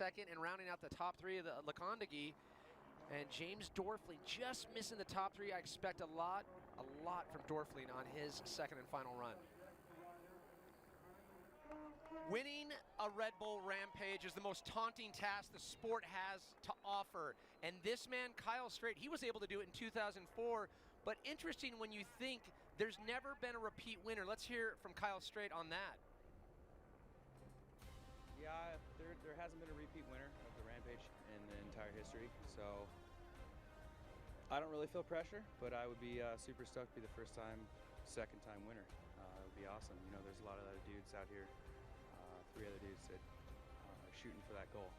second, and rounding out the top three of the Lekondagi. And James Dorfling just missing the top three. I expect a lot from Dorfling on his second and final run. Winning a Red Bull Rampage is the most taunting task the sport has to offer. And this man, Kyle Strait, he was able to do it in 2004. But interesting when you think there's never been a repeat winner. Let's hear from Kyle Strait on that. Yeah, there hasn't been a repeat winner of the Rampage in the entire history. So I don't really feel pressure, but I would be super stoked to be the second time winner. It would be awesome. You know, there's a lot of other dudes out here. 3 other dudes that are shooting for that goal.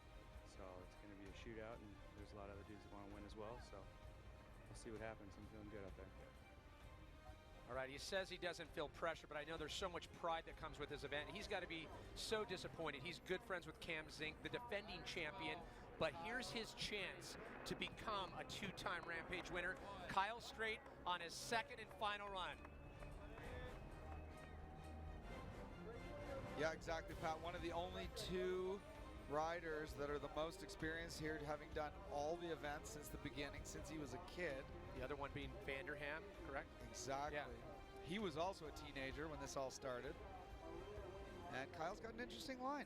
So it's going to be a shootout, and there's a lot of other dudes that want to win as well. So we'll see what happens. I'm feeling good out there. All right, he says he doesn't feel pressure, but I know there's so much pride that comes with this event. He's got to be so disappointed. He's good friends with Cam Zink, the defending champion, but here's his chance to become a 2-time Rampage winner. Kyle Strait on his second and final run. Yeah, exactly, Pat. One of the only 2 riders that are the most experienced here, having done all the events since the beginning, since he was a kid. The other one being Vanderham, correct? Exactly. Yeah. He was also a teenager when this all started. And Kyle's got an interesting line.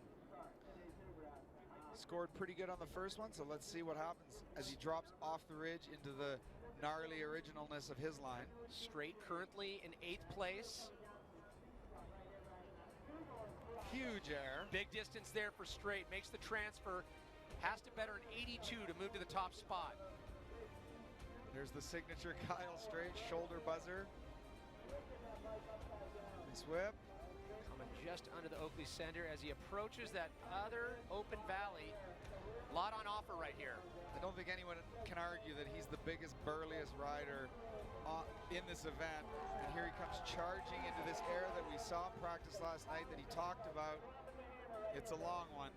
Scored pretty good on the first one, so let's see what happens as he drops off the ridge into the gnarly originalness of his line. Strait currently in 8th place. Huge air. Big distance there for Strait. Makes the transfer. Has to better an 82 to move to the top spot. There's the signature Kyle Strait shoulder buzzer. Nice whip. Coming just under the Oakley Center as he approaches that other open valley. A lot on offer right here. I don't think anyone can argue that he's the biggest, burliest rider in this event. And here he comes charging into this air that we saw in practice last night that he talked about. It's a long one.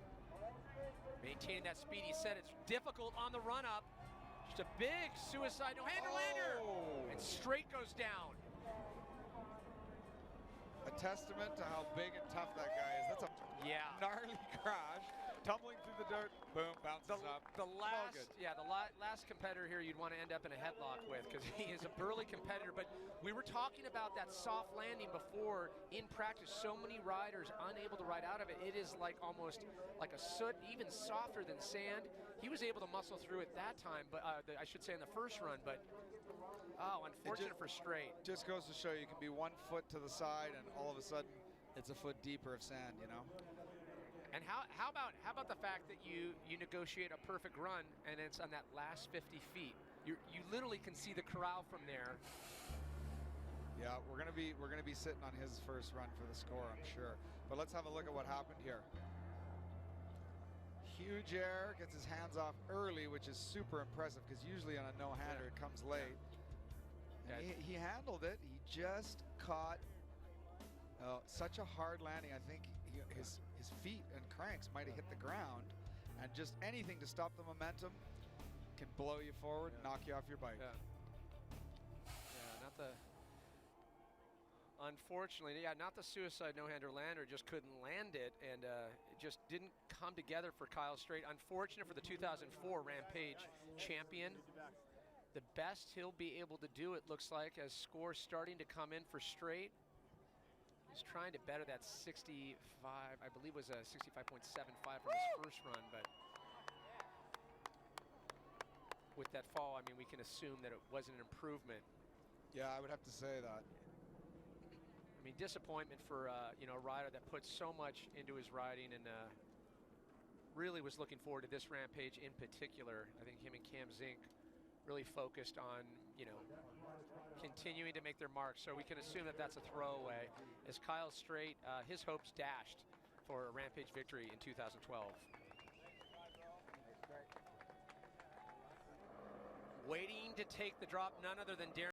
Maintaining that speed, he said it's difficult on the run up. Just a big suicide no-hander lander. And Strait goes down. A testament to how big and tough that guy is. That's a gnarly crash. Tumbling through the dirt, boom, bounces up. The last competitor here you'd want to end up in a headlock with, because he is a burly competitor. But we were talking about that soft landing before in practice. So many riders unable to ride out of it. It is like almost like a soot, even softer than sand. He was able to muscle through it that time, but I should say in the first run. But unfortunate for Strait. Just goes to show you can be 1 foot to the side, and all of a sudden it's a foot deeper of sand, you know. And how about the fact that you negotiate a perfect run and it's on that last 50 feet? You literally can see the corral from there. Yeah, we're gonna be sitting on his first run for the score, I'm sure. But let's have a look at what happened here. Huge air, gets his hands off early, which is super impressive because usually on a no-hander it comes late. And he handled it. He just caught such a hard landing. I think his feet and cranks might have hit the ground, and just anything to stop the momentum can blow you forward and knock you off your bike. Unfortunately, not the suicide no-hander lander, just couldn't land it, and it just didn't come together for Kyle Strait. Unfortunate for the 2004 Rampage champion. The best he'll be able to do, it looks like, as scores starting to come in for Strait. He's trying to better that 65, I believe was a 65.75 from his first run, but with that fall, I mean, we can assume that it wasn't an improvement. Yeah, I would have to say that. I mean, disappointment for a rider that put so much into his riding and really was looking forward to this Rampage in particular. I think him and Cam Zink really focused on, continuing to make their mark. So we can assume that that's a throwaway as Kyle Strait, his hopes dashed for a Rampage victory in 2012. Waiting to take the drop, none other than Darren